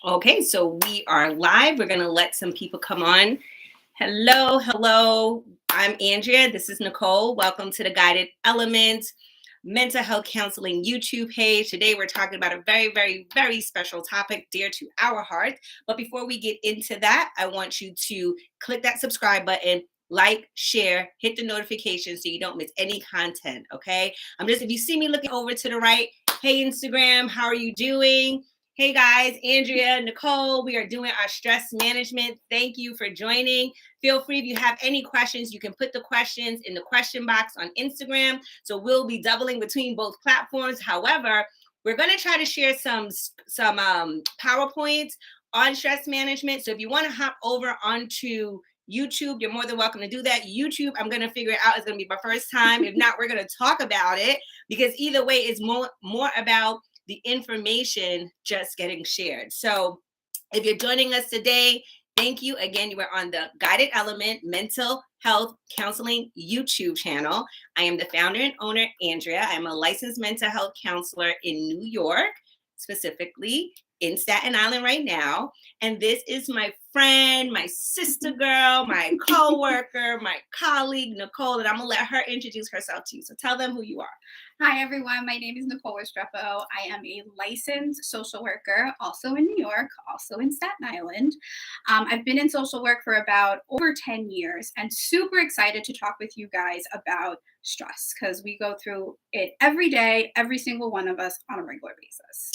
Okay, so we are live. We're going to let some people come on. Hello, hello. I'm Andrea. This is Nicole. Welcome to the Guided Element Mental Health Counseling YouTube page. Today we're talking about a very, very, very special topic dear to our heart. But before we get into that, I want you to click that subscribe button, like, share, hit the notification so you don't miss any content, okay? If you see me looking over to the right, hey, Instagram, how are you doing? Hey guys, Andrea, Nicole, we are doing our stress management. Thank you for joining. Feel free if you have any questions, you can put the questions in the question box on Instagram. So we'll be doubling between both platforms. However, we're going to try to share some PowerPoints on stress management. So if you want to hop over onto YouTube, you're more than welcome to do that. YouTube, I'm going to figure it out. It's going to be my first time. If not, we're going to talk about it because either way, it's more about the information just getting shared. So if you're joining us today, thank you again. You are on the Guided Element Mental Health Counseling YouTube channel. I am the founder and owner, Andrea. I'm a licensed mental health counselor in New York, specifically in Staten Island right now. And this is my friend, my sister girl, my co-worker, my colleague, Nicole, and I'm gonna let her introduce herself to you. So tell them who you are. Hi, everyone. My name is Nicole Restrepo. I am a licensed social worker, also in New York, also in Staten Island. I've been in social work for about over 10 years and super excited to talk with you guys about stress because we go through it every day, every single one of us on a regular basis.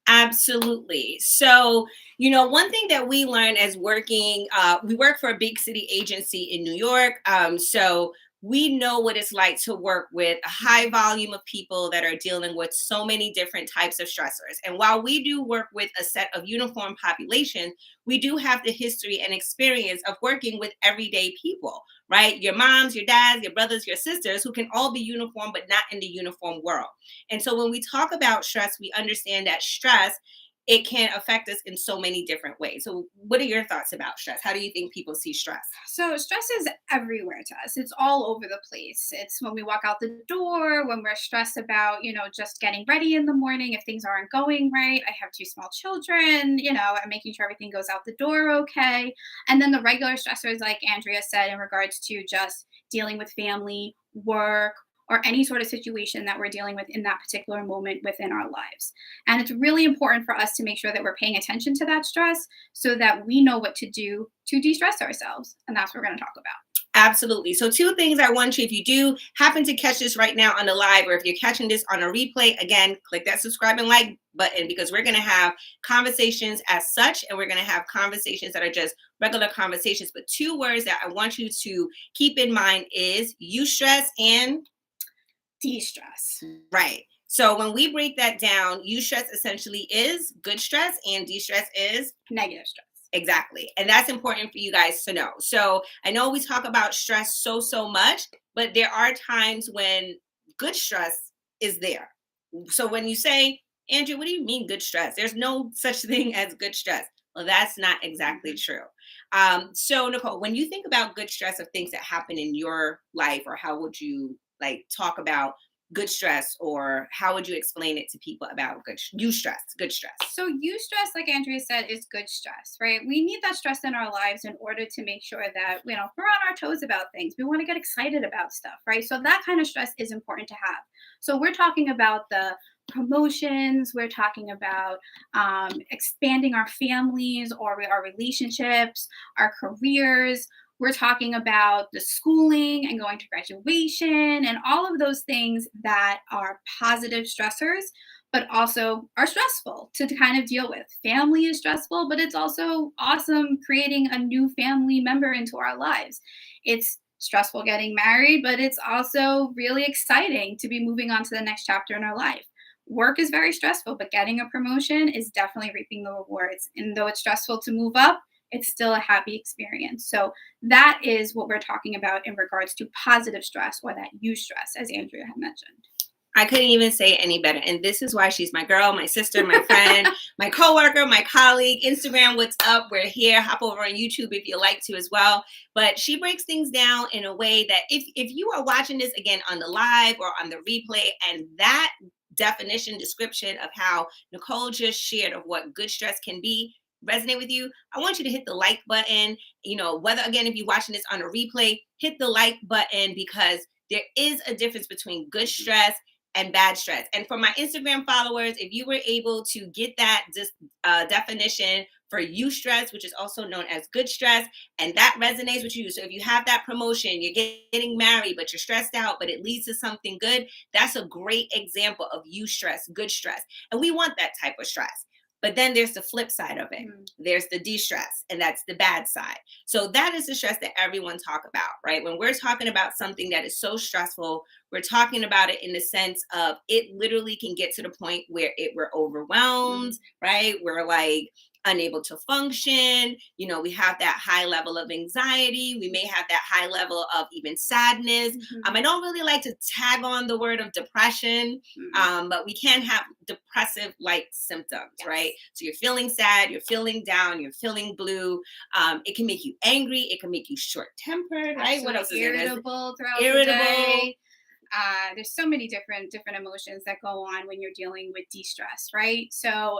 Absolutely. So, one thing that we learned as we work for a big city agency in New York. So we know what it's like to work with a high volume of people that are dealing with so many different types of stressors. And while we do work with a set of uniform populations, we do have the history and experience of working with everyday people, right? Your moms, your dads, your brothers, your sisters, who can all be uniform, but not in the uniform world. And so when we talk about stress, we understand that stress, it can affect us in so many different ways. So what are your thoughts about stress? How do you think people see stress? So stress is everywhere to us. It's all over the place. It's when we walk out the door, when we're stressed about, just getting ready in the morning if things aren't going right. I have two small children, and making sure everything goes out the door okay. And then the regular stressors, like Andrea said, in regards to just dealing with family, work, or any sort of situation that we're dealing with in that particular moment within our lives. And it's really important for us to make sure that we're paying attention to that stress so that we know what to do to de-stress ourselves. And that's what we're going to talk about. Absolutely. So two things I want you, if you do happen to catch this right now on the live, or if you're catching this on a replay, again, click that subscribe and like button because we're going to have conversations as such, and we're going to have conversations that are just regular conversations. But two words that I want you to keep in mind is eustress and de-stress. Right. So when we break that down, eustress essentially is good stress and de-stress is negative stress. Exactly. And that's important for you guys to know. So I know we talk about stress so much, but there are times when good stress is there. So when you say, Andrew, what do you mean good stress? There's no such thing as good stress. Well, that's not exactly true. So Nicole, when you think about good stress of things that happen in your life, or how would you talk about good stress, or how would you explain it to people about good stress? So eustress, like Andrea said, is good stress, right? We need that stress in our lives in order to make sure that, we're on our toes about things. We want to get excited about stuff, right? So that kind of stress is important to have. So we're talking about the promotions, we're talking about expanding our families or our relationships, our careers. We're talking about the schooling and going to graduation and all of those things that are positive stressors, but also are stressful to kind of deal with. Family is stressful, but it's also awesome creating a new family member into our lives. It's stressful getting married, but it's also really exciting to be moving on to the next chapter in our life. Work is very stressful, but getting a promotion is definitely reaping the rewards. And though it's stressful to move up, it's still a happy experience. So that is what we're talking about in regards to positive stress, or that eustress, as Andrea had mentioned. I couldn't even say it any better. And this is why she's my girl, my sister, my friend, my coworker, my colleague. Instagram, what's up? We're here. Hop over on YouTube if you like to as well. But she breaks things down in a way that if you are watching this again on the live or on the replay, and that description of how Nicole just shared of what good stress can be, resonate with you, I want you to hit the like button. Whether, again, if you're watching this on a replay, hit the like button, because there is a difference between good stress and bad stress. And for my Instagram followers, if you were able to get that definition for eustress, which is also known as good stress, and that resonates with you. So if you have that promotion, you're getting married, but you're stressed out, but it leads to something good, that's a great example of eustress, good stress. And we want that type of stress. But then there's the flip side of it. There's the de-stress, and that's the bad side. So that is the stress that everyone talk about, right? When we're talking about something that is so stressful, we're talking about it in the sense of it literally can get to the point where we're overwhelmed, right? We're like unable to function. We have that high level of anxiety. We may have that high level of even sadness. I don't really like to tag on the word of depression, but we can have depressive-like symptoms, right? So you're feeling sad, you're feeling down, you're feeling blue. It can make you angry. It can make you short-tempered, right? What else is there? Irritable throughout the day. There's so many different emotions that go on when you're dealing with de-stress, right? So,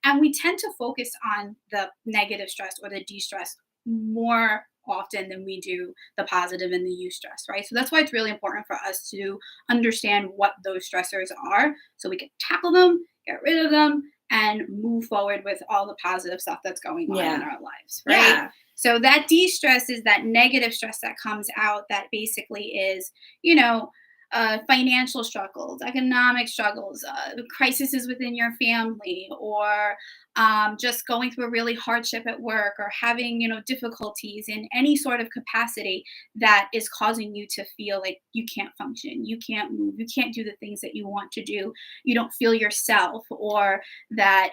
and we tend to focus on the negative stress or the de-stress more often than we do the positive and the eustress, right? So that's why it's really important for us to understand what those stressors are, so we can tackle them, get rid of them, and move forward with all the positive stuff that's going on in our lives, right? Yeah. So that de-stress is that negative stress that comes out that basically is, financial struggles, economic struggles, crises within your family, or just going through a really hardship at work, or having, difficulties in any sort of capacity that is causing you to feel like you can't function, you can't move, you can't do the things that you want to do, you don't feel yourself, or that,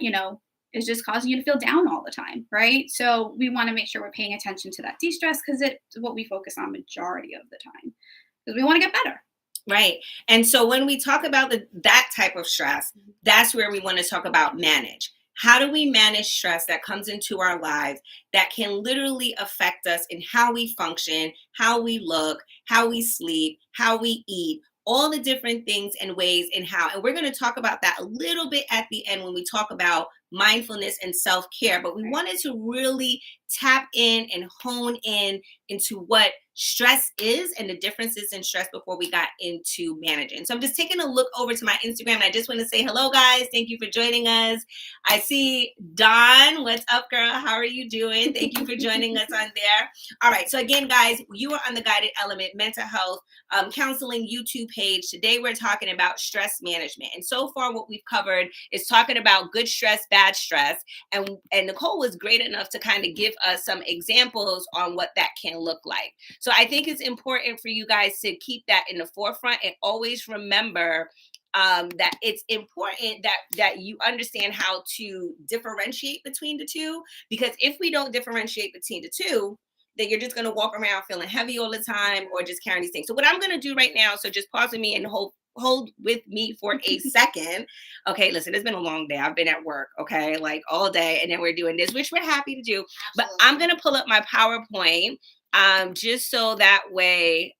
is just causing you to feel down all the time, right? So we want to make sure we're paying attention to that de-stress, because it's what we focus on majority of the time, because we want to get better. Right. And so when we talk about that type of stress, that's where we want to talk about manage. How do we manage stress that comes into our lives that can literally affect us in how we function, how we look, how we sleep, how we eat, all the different things and ways and how. And we're going to talk about that a little bit at the end when we talk about mindfulness and self-care. But we wanted to really tap in and hone in into what stress is and the differences in stress before we got into managing. So I'm just taking a look over to my Instagram. And I just want to say hello, guys. Thank you for joining us. I see Dawn. What's up, girl? How are you doing? Thank you for joining us on there. All right. So again, guys, you are on the Guided Element Mental Health Counseling YouTube page. Today, we're talking about stress management. And so far, what we've covered is talking about good stress, bad stress. And Nicole was great enough to kind of give us some examples on what that can look like. So I think it's important for you guys to keep that in the forefront and always remember that it's important that you understand how to differentiate between the two, because if we don't differentiate between the two, then you're just going to walk around feeling heavy all the time or just carrying these things. So what I'm going to do right now, so just pause with me and hold with me for a second. Okay, listen, it's been a long day. I've been at work, okay, like all day, and then we're doing this, which we're happy to do. Absolutely. But I'm going to pull up my PowerPoint just so that way,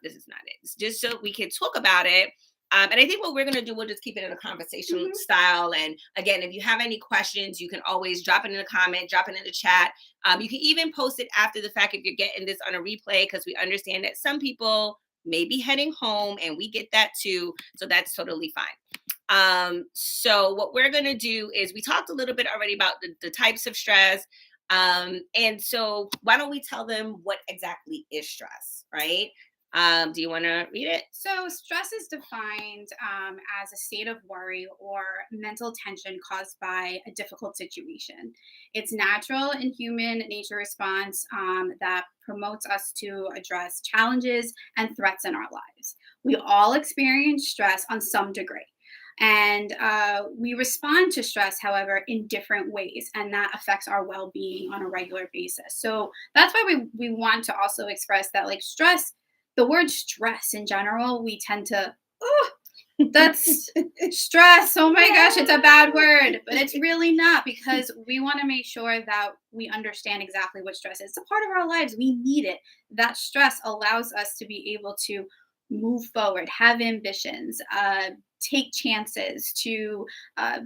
this is not it. It's just so we can talk about it. And I think what we're going to do, we'll just keep it in a conversation style. And again, if you have any questions, you can always drop it in a comment, drop it in the chat. You can even post it after the fact if you're getting this on a replay, because we understand that some people may be heading home, and we get that too. So that's totally fine. So what we're going to do is, we talked a little bit already about the types of stress. And so why don't we tell them what exactly is stress, right? Do you want to read it? So stress is defined as a state of worry or mental tension caused by a difficult situation. It's natural and human nature response that promotes us to address challenges and threats in our lives. We all experience stress on some degree. And we respond to stress, however, in different ways, and that affects our well-being on a regular basis. So that's why we want to also express that, like, stress, the word stress in general, we tend to, oh, that's stress. Oh my gosh, it's a bad word, but it's really not, because we want to make sure that we understand exactly what stress is. It's a part of our lives. We need it. That stress allows us to be able to move forward, have ambitions, take chances to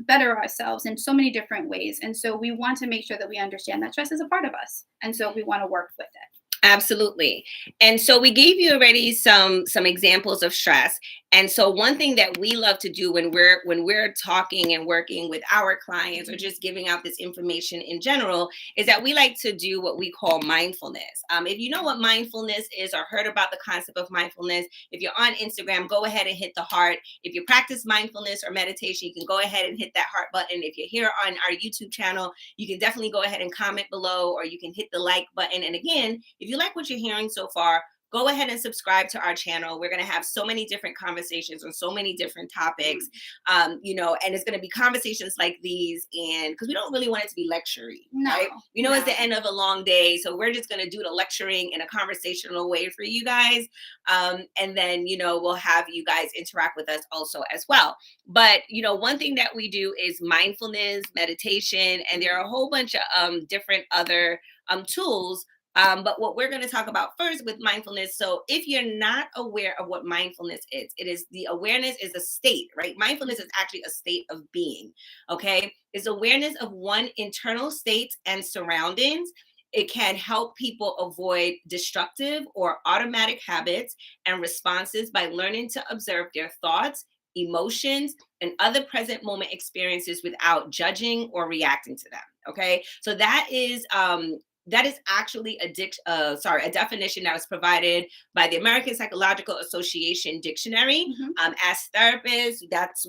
better ourselves in so many different ways. And so we want to make sure that we understand that stress is a part of us. And so we want to work with it. Absolutely. And so we gave you already some examples of stress. And so one thing that we love to do when we're talking and working with our clients or just giving out this information in general is that we like to do what we call mindfulness. If you know what mindfulness is or heard about the concept of mindfulness, if you're on Instagram, go ahead and hit the heart. If you practice mindfulness or meditation, you can go ahead and hit that heart button. If you're here on our YouTube channel, you can definitely go ahead and comment below, or you can hit the like button. And again, if you like what you're hearing so far, go ahead and subscribe to our channel. We're going to have so many different conversations on so many different topics, and it's going to be conversations like these. And because we don't really want it to be lecturing, right? It's the end of a long day. So we're just going to do the lecturing in a conversational way for you guys. And then, we'll have you guys interact with us also as well. But, one thing that we do is mindfulness, meditation, and there are a whole bunch of different other tools. But what we're going to talk about first with mindfulness. So if you're not aware of what mindfulness is, the awareness is a state, right? Mindfulness is actually a state of being. Okay. It's awareness of one internal state and surroundings. It can help people avoid destructive or automatic habits and responses by learning to observe their thoughts, emotions, and other present moment experiences without judging or reacting to them. Okay. So that is actually a definition that was provided by the American Psychological Association Dictionary. As therapists,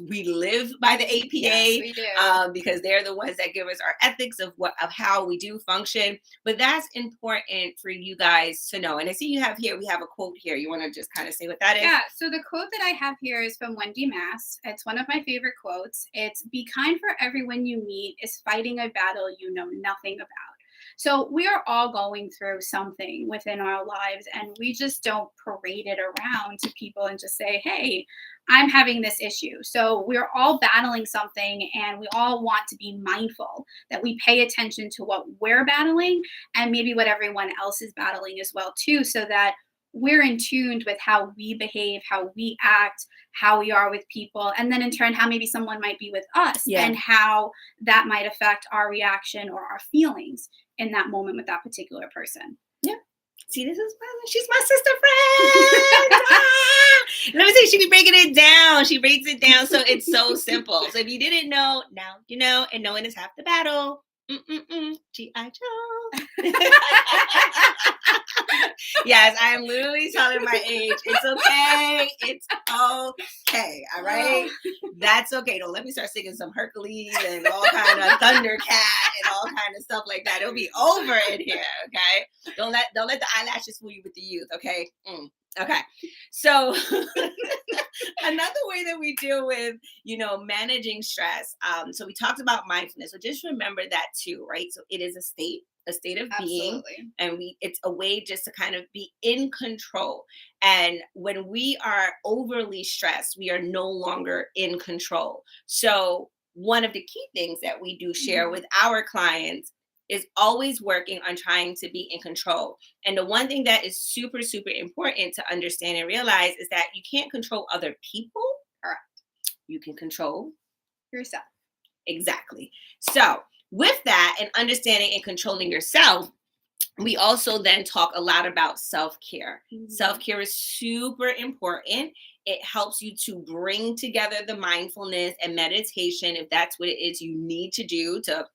we live by the APA. Yes, we do. Because they're the ones that give us our ethics of how we do function. But that's important for you guys to know. And I see we have a quote here. You want to just kind of say what that is? Yeah. So the quote that I have here is from Wendy Mass. It's one of my favorite quotes. It's, "Be kind, for everyone you meet is fighting a battle you know nothing about." So we are all going through something within our lives, and we just don't parade it around to people and just say, "Hey, I'm having this issue." So we're all battling something, and we all want to be mindful that we pay attention to what we're battling and maybe what everyone else is battling as well too, so that we're in tune with how we behave, how we act, how we are with people, and then in turn, how maybe someone might be with us, and how that might affect our reaction or our feelings in that moment with that particular person. Yeah. See, she's my sister friend. Let me say, she be breaking it down. She breaks it down. So it's so simple. So if you didn't know, now you know, and knowing is half the battle. G.I. Joe. Yes, I am literally telling my age. It's okay. It's okay. All right. That's okay. Don't let me start singing some Hercules and all kind of Thundercat and all kind of stuff like that. It'll be over in here. Okay. Don't let the eyelashes fool you with the youth. Okay. Okay. So another way that we deal with, managing stress. So we talked about mindfulness. So just remember that too, right? So it is a state of being, and it's a way just to kind of be in control. And when we are overly stressed, we are no longer in control. So one of the key things that we do share with our clients is always working on trying to be in control. And the one thing that is super, super important to understand and realize is that you can't control other people. Correct. You can control yourself. Exactly. So with that and understanding and controlling yourself, we also then talk a lot about self-care. Self-care is super important. It helps you to bring together the mindfulness and meditation, if that's what it is you need to do to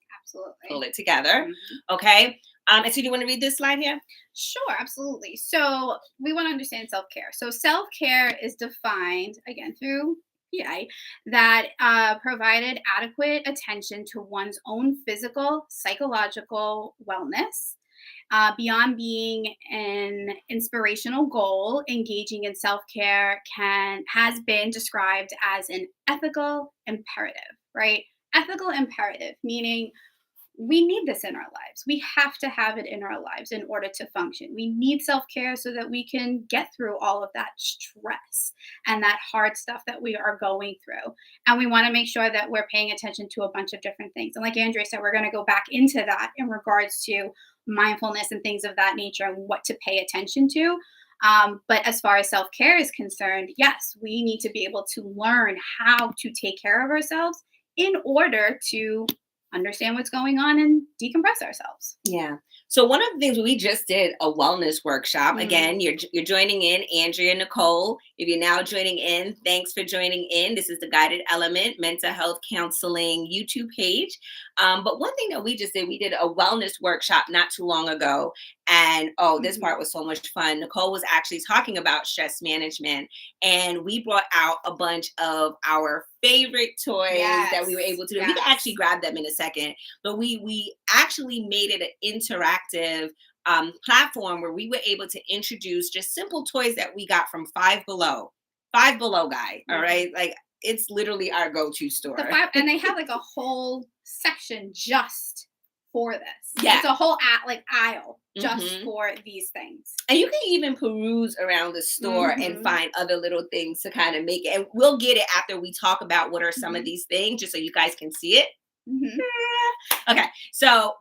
pull it together. Okay. And so do you want to read this slide here? Sure, absolutely. So we want to understand self-care. So self-care is defined, again, through PI, that provided adequate attention to one's own physical, psychological wellness. Beyond being an inspirational goal, engaging in self-care has been described as an ethical imperative, right? Ethical imperative, meaning we need this in our lives. We have to have it in our lives in order to function. We need self-care so that we can get through all of that stress and that hard stuff that we are going through. And we want to make sure that we're paying attention to a bunch of different things. And like Andrea said, we're going to go back into that in regards to mindfulness and things of that nature and what to pay attention to. But as far as self-care is concerned, yes, we need to be able to learn how to take care of ourselves in order to understand what's going on and decompress ourselves. Yeah. So one of the things we just did a wellness workshop. Mm. Again, you're joining in, Andrea and Nicole. If you're now joining in, thanks for joining in. This is the Guided Element Mental Health Counseling YouTube page. But one thing that we just did, we did a wellness workshop not too long ago. And this part was so much fun. Nicole was actually talking about stress management, and we brought out a bunch of our favorite toys that we were able to do. We can actually grab them in a second, but we actually made it an interactive platform where we were able to introduce just simple toys that we got from Five Below guy. All right, like it's literally our go-to store. And they have like a whole section just for this. Yeah, it's a whole aisle just for these things. And you can even peruse around the store and find other little things to kind of make it. And we'll get it after we talk about what are some of these things, just so you guys can see it. Okay, so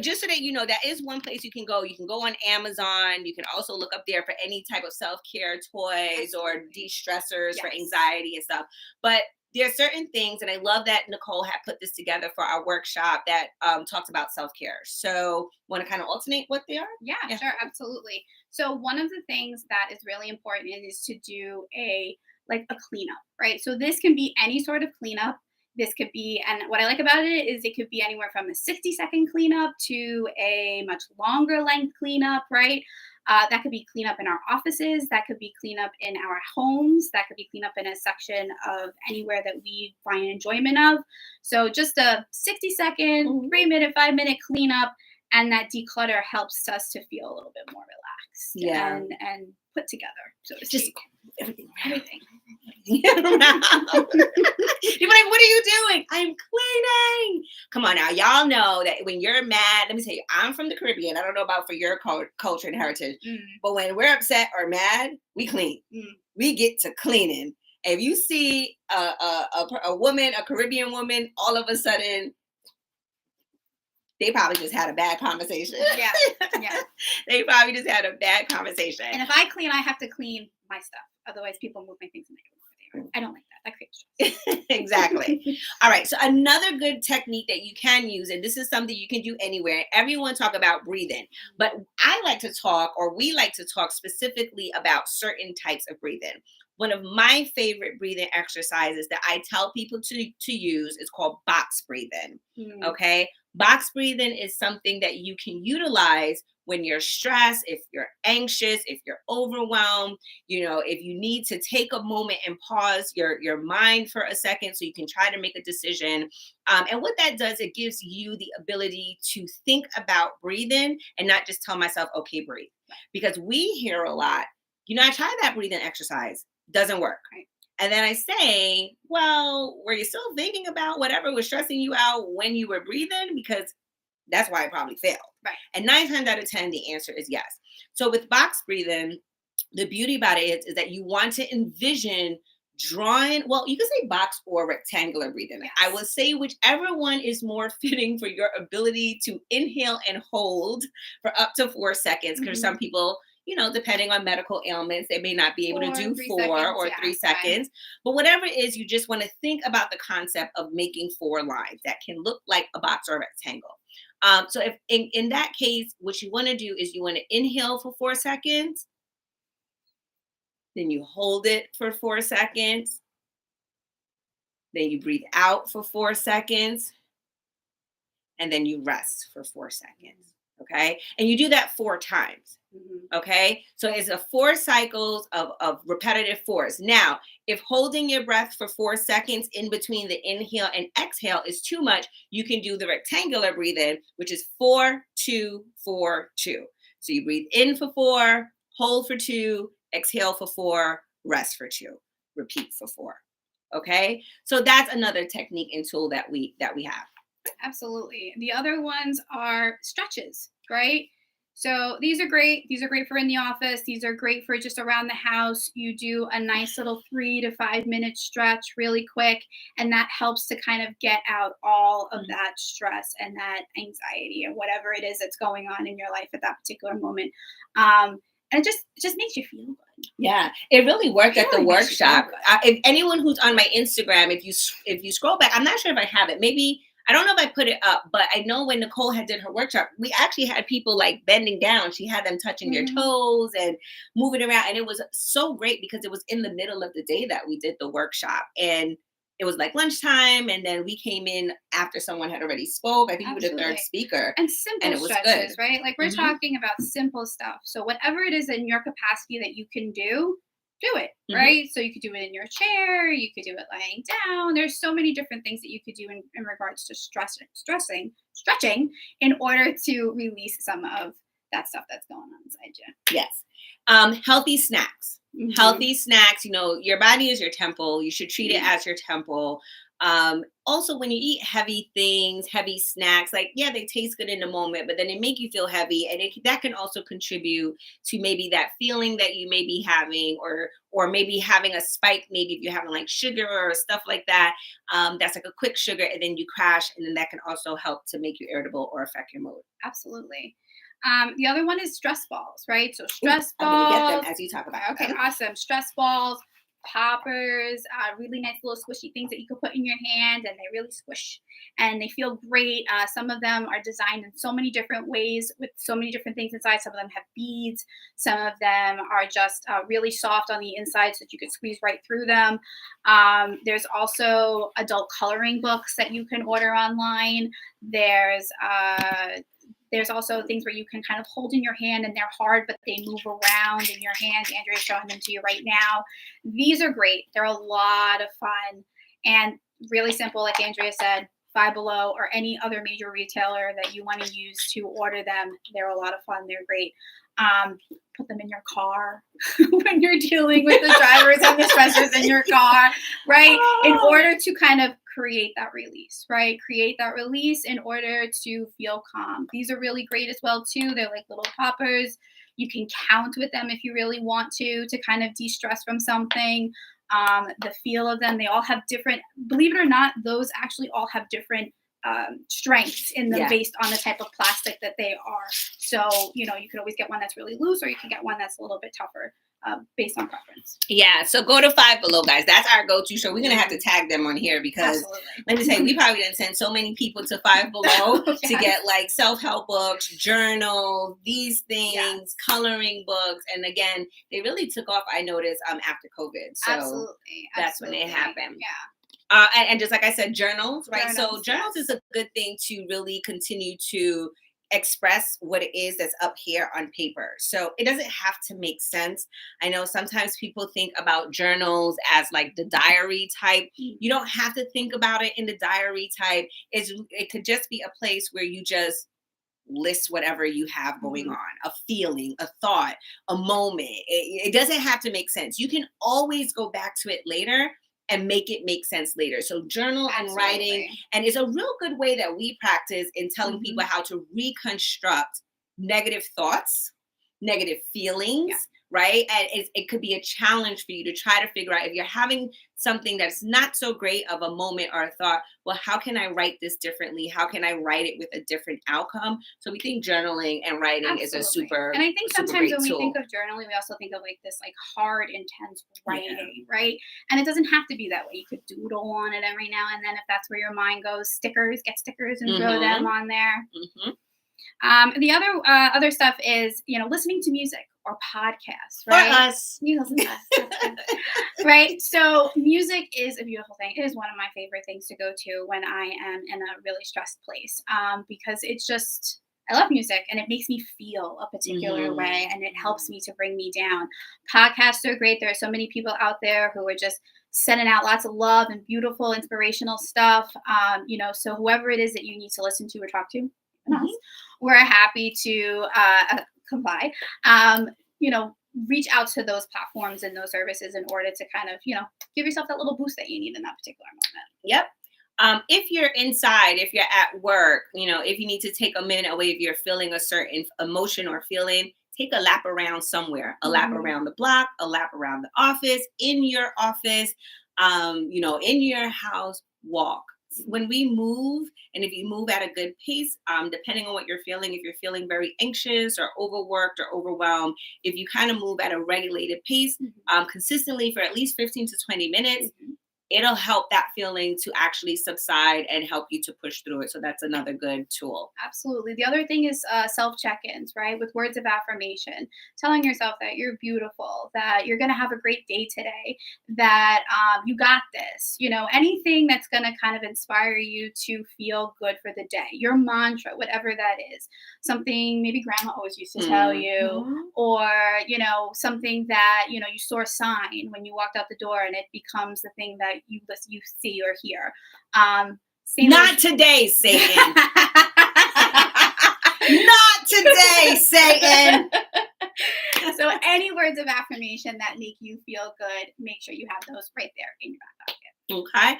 just so that you know, that is one place you can go. You can go on Amazon. You can also look up there for any type of self-care toys or de-stressors for anxiety and stuff. But there are certain things, and I love that Nicole had put this together for our workshop that talks about self-care. So want to kind of alternate what they are? Yeah, sure, absolutely. So one of the things that is really important is to do a cleanup, right? So this can be any sort of cleanup. This could be, and what I like about it is it could be anywhere from a 60-second cleanup to a much longer length cleanup, right? That could be cleanup in our offices. That could be cleanup in our homes. That could be cleanup in a section of anywhere that we find enjoyment of. So just a 60-second, 3-minute, 5-minute cleanup, and that declutter helps us to feel a little bit more relaxed and put together, so to speak. Everything. Everything. You're like, what are you doing? I'm cleaning. Come on now. Y'all know that when you're mad, let me tell you, I'm from the Caribbean. I don't know about for your culture and heritage, but when we're upset or mad, we clean. We get to cleaning. If you see a woman, a Caribbean woman, all of a sudden, they probably just had a bad conversation. Yeah. They probably just had a bad conversation. And if I clean, I have to clean my stuff. Otherwise, people move my things and they go over there. I don't like that. That creates stress. Exactly. All right. So another good technique that you can use, and this is something you can do anywhere. Everyone talk about breathing, but I like to talk, or we like to talk specifically about certain types of breathing. One of my favorite breathing exercises that I tell people to use is called box breathing. Okay. Box breathing is something that you can utilize when you're stressed, if you're anxious, if you're overwhelmed, if you need to take a moment and pause your mind for a second so you can try to make a decision. And what that does, it gives you the ability to think about breathing and not just tell myself, okay, breathe. Because we hear a lot, I tried that breathing exercise, doesn't work. Right. And then I say, well, were you still thinking about whatever was stressing you out when you were breathing? Because that's why I probably failed. Right. And 9 times out of 10, the answer is yes. So with box breathing, the beauty about it is that you want to envision drawing, well, you can say box or rectangular breathing. Yes. I will say whichever one is more fitting for your ability to inhale and hold for up to 4 seconds. Because some people, depending on medical ailments, they may not be able to do 4 or 3 seconds. But whatever it is, you just want to think about the concept of making 4 lines that can look like a box or a rectangle. So if in that case, what you want to do is you want to inhale for 4 seconds. Then you hold it for 4 seconds. Then you breathe out for 4 seconds. And then you rest for 4 seconds. Okay. And you do that 4 times. Okay. So it's a 4 cycles of repetitive force. Now, if holding your breath for 4 seconds in between the inhale and exhale is too much, you can do the rectangular breathing, which is 4, 2, 4, 2. So you breathe in for 4, hold for 2, exhale for 4, rest for 2, repeat for 4. Okay. So that's another technique and tool that we have. Absolutely. The other ones are stretches, right? So these are great. These are great for in the office. These are great for just around the house. You do a nice little 3 to 5 minute stretch really quick, and that helps to kind of get out all of that stress and that anxiety or whatever it is that's going on in your life at that particular moment. And it just makes you feel good. Yeah, it really worked at the Really makes you feel workshop. good. If anyone who's on my Instagram, if you scroll back, I'm not sure if I have it. Maybe I don't know if I put it up, but I know when Nicole had did her workshop, we actually had people like bending down. She had them touching their Mhm. toes and moving around, and it was so great because it was in the middle of the day that we did the workshop, and it was like lunchtime, and then we came in after someone had already spoke. I think you were the third Absolutely. speaker, And and simple it was good. stretches, right? Like we're Hmm. talking about simple stuff. So whatever it is in your capacity that you can do it, Hmm. right? So you could do it in your chair, you could do it lying down. There's so many different things that you could do in regards to stretching in order to release some of that stuff that's going on inside you. Yes. Healthy snacks. Hmm. Healthy snacks, your body is your temple. You should treat it Yeah, as your temple. Also, when you eat heavy things, heavy snacks, like, yeah, they taste good in the moment, but then they make you feel heavy. And that can also contribute to maybe that feeling that you may be having, or maybe having a spike, maybe if you're having like sugar or stuff like that. That's like a quick sugar, and then you crash, and then that can also help to make you irritable or affect your mood. absolutely. The other one is stress balls, right? So Ooh, stress I'm gonna get them balls. as you talk about Okay, them. awesome. Stress balls, poppers, really nice little squishy things that you can put in your hand, and they really squish and they feel great. Some of them are designed in so many different ways with so many different things inside. Some of them have beads. Some of them are just really soft on the inside, so that you could squeeze right through them. There's also adult coloring books that you can order online. There's also things where you can kind of hold in your hand and they're hard, but they move around in your hand. Andrea's showing them to you right now. These are great. They're a lot of fun and really simple, like Andrea said. Five Below or any other major retailer that you want to use to order them. They're a lot of fun. They're great. Um, Put them in your car when you're dealing with the drivers and the stressors in your car, right? In order to kind of create that release, right? Create that release in order to feel calm. These are really great as well too. They're like little poppers. You can count with them if you really want to kind of de-stress from something. The feel of them, they all have different, believe it or not, those actually all have different strengths in them Yeah. based on the type of plastic that they are. So, you can always get one that's really loose or you can get one that's a little bit tougher based on preference. Yeah, so go to Five Below, guys. That's our go-to show. We're gonna have to Mhm. tag them on here because Absolutely. let me say we probably didn't send so many people to Five Below to Yes. get like self-help books, journals, these things, Yes. coloring books, and again, they really took off. I noticed after COVID, so Absolutely. that's when it happened. Yeah. And just like I said, journals, right? So journals Yes. is a good thing to really continue to express what it is that's up here on paper. So it doesn't have to make sense. I know sometimes people think about journals as like the diary type. You don't have to think about it in the diary type. It could just be a place where you just list whatever you have going Mhm. on, a feeling, a thought, a moment. It doesn't have to make sense. You can always go back to it later and make it make sense later. So journal and writing, Absolutely. and it's a real good way that we practice in telling people Mhm. how to reconstruct negative thoughts, negative Yeah. feelings, right? And it could be a challenge for you to try to figure out if you're having something that's not so great of a moment or a thought. Well, how can I write this differently? How can I write it with a different outcome? So we think journaling and writing is a Absolutely. super, And I think super sometimes great when we tool. think of journaling, we also think of like this like hard, intense Yeah. writing, right? And it doesn't have to be that way. You could doodle on it every now and then if that's where your mind goes. Get stickers and throw them Mm-hmm. on there. Mm-hmm. The other stuff is listening to music or podcasts, For right? us. You listen to us, that's good. Right? So music is a beautiful thing. It is one of my favorite things to go to when I am in a really stressed place because it's just I love music and it makes me feel a particular Mhm. way and it helps me to bring me down. Podcasts are great. There are so many people out there who are just sending out lots of love and beautiful, inspirational stuff. So whoever it is that you need to listen to or talk to, and us, Mhm. we're happy to comply. Reach out to those platforms and those services in order to kind of, give yourself that little boost that you need in that particular moment. Yep. If you're inside, if you're at work, if you need to take a minute away, if you're feeling a certain emotion or feeling, take a lap around somewhere, a lap Mhm. around the block, a lap around the office, in your office, in your house, walk. when we move, and if you move at a good pace, depending on what you're feeling, if you're feeling very anxious or overworked or overwhelmed, if you kind of move at a regulated pace, consistently for at least 15 to 20 minutes, it'll help that feeling to actually subside and help you to push through it. So that's another good tool. Absolutely. The other thing is self check-ins, right? With words of affirmation, telling yourself that you're beautiful, that you're going to have a great day today, that you got this. Anything that's going to kind of inspire you to feel good for the day. Your mantra, whatever that is, something maybe grandma always used to tell you, or something that you saw a sign when you walked out the door, and it becomes the thing that you see or hear. Not today, Satan. Not today, Satan. So any words of affirmation that make you feel good, make sure you have those right there in your back pocket. Okay.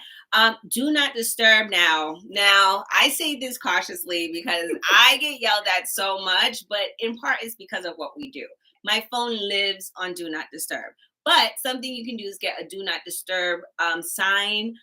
Do not disturb now. Now, I say this cautiously because I get yelled at so much, but in part it's because of what we do. My phone lives on do not disturb. But something you can do is get a do not disturb sign.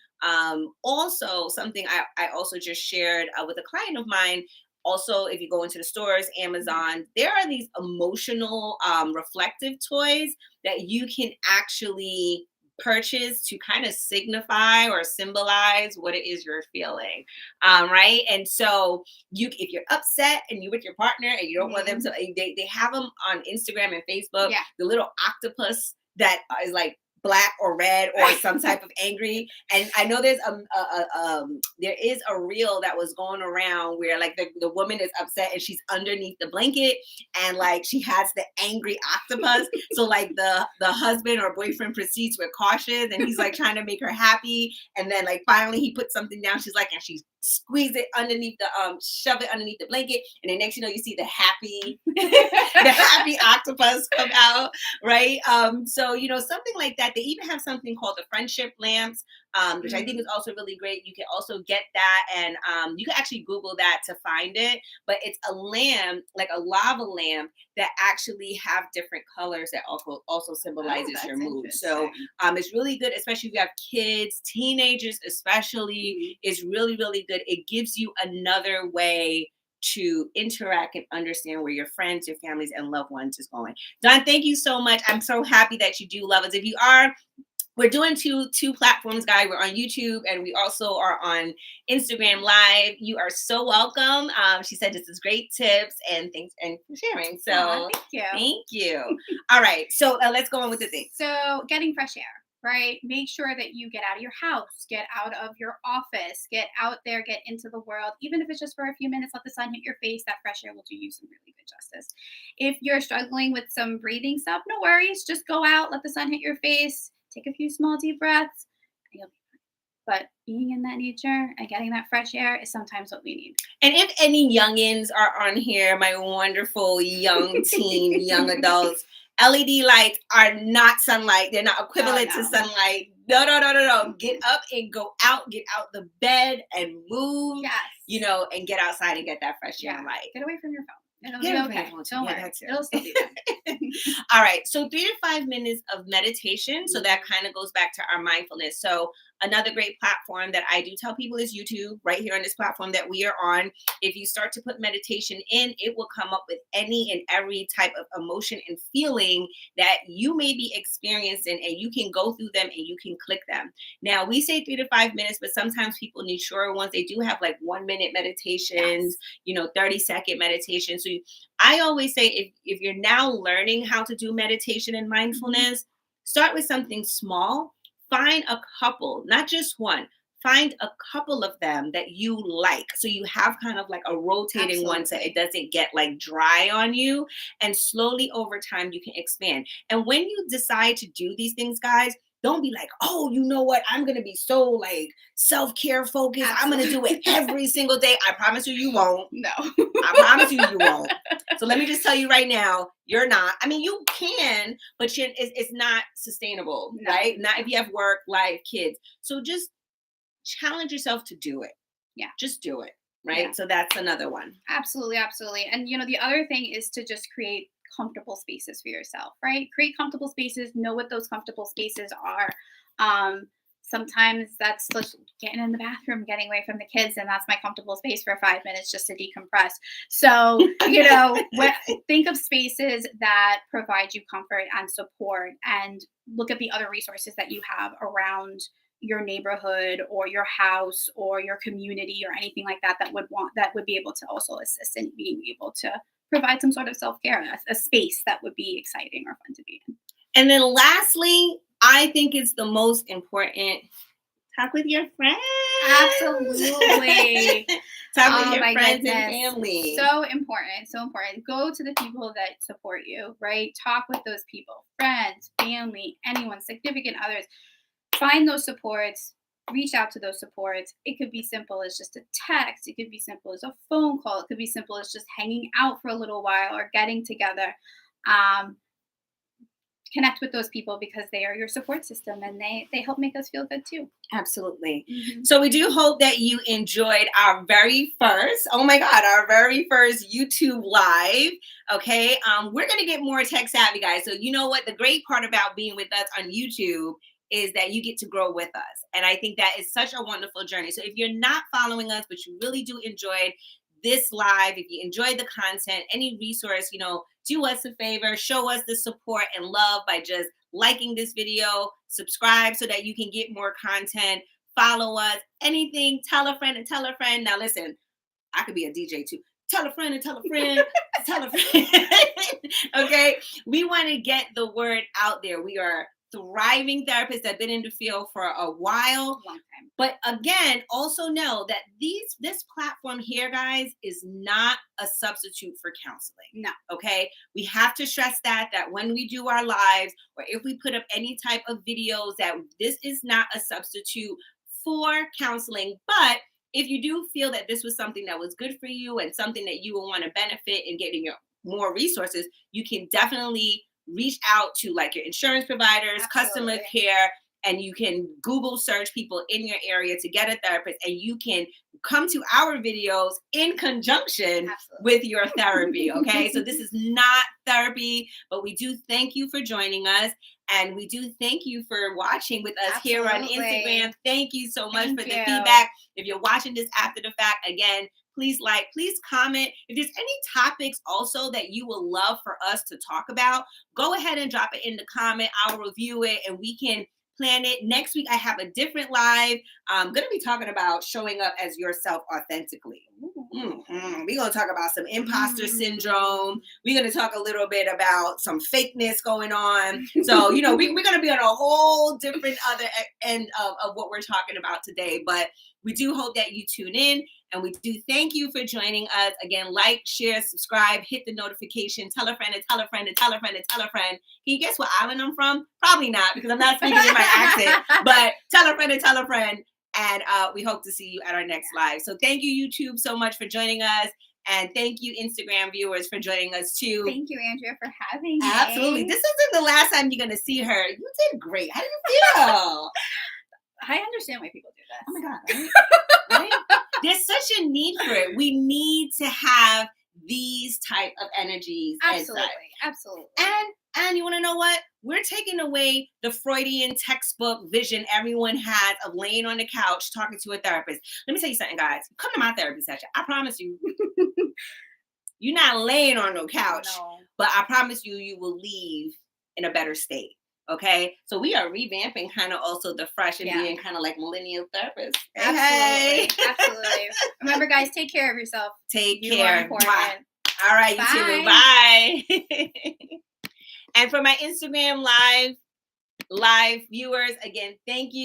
Also, something I also just shared with a client of mine. Also, if you go into the stores, Amazon, there are these emotional reflective toys that you can actually purchase to kind of signify or symbolize what it is you're feeling, right? And so if you're upset and you're with your partner and you don't want them to, they have them on Instagram and Facebook, the little octopus that is like black or red or some type of angry. And I know there's there is a reel that was going around where like the woman is upset and she's underneath the blanket and like she has the angry octopus. So like the husband or boyfriend proceeds with caution and he's like trying to make her happy. And then like finally he puts something down. She's like, and she squeeze it underneath shove it underneath the blanket. And then next, you see the happy, the happy octopus come out. Right. So, something like that. They even have something called the friendship lamps, which I think is also really great. You can also get that, and you can actually Google that to find it. But it's a lamp, like a lava lamp, that actually have different colors that also symbolizes your mood. So it's really good, especially if you have kids, teenagers especially. It's really, really good. It gives you another way to interact and understand where your friends, your families, and loved ones is going. Don, thank you so much. I'm so happy that you do love us. If you are, we're doing two platforms, guys. We're on YouTube and we also are on Instagram Live. You are so welcome. She said this is great tips and thanks and for sharing. So thank you. Thank you. All right. So let's go on with the thing. So getting fresh air. Right? Make sure that you get out of your house, get out of your office, get out there, get into the world. Even if it's just for a few minutes, let the sun hit your face. That fresh air will do you some really good justice. If you're struggling with some breathing stuff, no worries. Just go out, let the sun hit your face, take a few small deep breaths, and you'll be fine. But being in that nature and getting that fresh air is sometimes what we need. And if any youngins are on here, my wonderful young teen, young adults, LED lights are not sunlight. They're not equivalent to sunlight. No. Get up and go out. Get out the bed and move. Yes. And get outside and get that fresh air and light. Get away from your phone. It'll be okay. Don't worry. It'll still be there. All right. So 3 to 5 minutes of meditation. So that kind of goes back to our mindfulness. So another great platform that I do tell people is YouTube, right here on this platform that we are on. If you start to put meditation in, it will come up with any and every type of emotion and feeling that you may be experiencing, and you can go through them and you can click them. Now, we say 3 to 5 minutes, but sometimes people need shorter ones. They do have like 1 minute meditations, 30-second meditation. So I always say if you're now learning how to do meditation and mindfulness, start with something small. Find a couple, not just one. Find a couple of them that you like. So you have kind of like a rotating one so it doesn't get like dry on you. And slowly over time, you can expand. And when you decide to do these things, guys, don't be like, oh, you know what? I'm going to be so like self-care focused. I'm going to do it every single day. I promise you won't. No. I promise you won't. So let me just tell you right now, you're not. I mean, you can, but it's not sustainable, right? Not if you have work, life, kids. So just challenge yourself to do it. Yeah. Just do it, right? Yeah. So that's another one. Absolutely. And, the other thing is to just create comfortable spaces for yourself, right? Create comfortable spaces, know what those comfortable spaces are. Sometimes that's just getting in the bathroom, getting away from the kids, and that's my comfortable space for 5 minutes just to decompress. So, think of spaces that provide you comfort and support, and look at the other resources that you have around your neighborhood or your house or your community or anything like that that would be able to also assist in being able to provide some sort of self-care, a space that would be exciting or fun to be in. And then lastly, I think it's the most important. Talk with your friends. Absolutely. Talk with your friends and family. So important. So important. Go to the people that support you, right? Talk with those people, friends, family, anyone, significant others. Find those supports. Reach out to those supports. It could be simple as just a text. It could be simple as a phone call. It could be simple as just hanging out for a little while or getting together. Connect with those people because they are your support system, and they help make us feel good too. Absolutely. So we do hope that you enjoyed our very first YouTube live. Okay. We're going to get more tech savvy, guys. So you know what? The great part about being with us on YouTube is that you get to grow with us. And I think that is such a wonderful journey. So if you're not following us, but you really do enjoy this live, if you enjoyed the content, any resource, do us a favor, show us the support and love by just liking this video, subscribe so that you can get more content, follow us, anything, tell a friend and tell a friend. Now listen, I could be a DJ too. Tell a friend and tell a friend, tell a friend. Okay, we want to get the word out there. We are thriving therapists that have been in the field for a while. Long time. But again, also know that this platform here, guys, is not a substitute for counseling. No. Okay. We have to stress that when we do our lives or if we put up any type of videos, that this is not a substitute for counseling. But if you do feel that this was something that was good for you and something that you will want to benefit in getting your more resources, you can definitely reach out to like your insurance providers, customer care, and you can Google search people in your area to get a therapist, and you can come to our videos in conjunction with your therapy. Okay. So this is not therapy, but we do thank you for joining us. And we do thank you for watching with us here on Instagram. Thank you so much for the feedback. If you're watching this after the fact, again, please please comment. If there's any topics also that you would love for us to talk about, go ahead and drop it in the comment. I'll review it and we can plan it. Next week, I have a different live. I'm going to be talking about showing up as yourself authentically. We're going to talk about some imposter syndrome. We're going to talk a little bit about some fakeness going on. So, we're going to be on a whole different other end of what we're talking about today. But we do hope that you tune in, and we do thank you for joining us. Again, like, share, subscribe, hit the notification, tell a friend and tell a friend and tell a friend and tell a friend. Can you guess what island I'm from? Probably not, because I'm not speaking in my accent, but tell a friend and tell a friend. And we hope to see you at our next live. So thank you, YouTube, so much for joining us. And thank you, Instagram viewers, for joining us too. Thank you, Andrea, for having me. Absolutely. This isn't the last time you're going to see her. You did great. How do you feel? I understand why people do that. Oh my God. Right? There's such a need for it. We need to have these type of energies. Absolutely. Absolutely. And you want to know what? We're taking away the Freudian textbook vision everyone has of laying on the couch talking to a therapist. Let me tell you something, guys. Come to my therapy session. I promise you, you're not laying on no couch, but I promise you, you will leave in a better state. Okay, so we are revamping kind of also the fresh and being kind of like millennial therapists. Absolutely. Absolutely. Remember, guys, take care of yourself. Take care. Are important. All right, you too. Bye. And for my Instagram live viewers, again, thank you.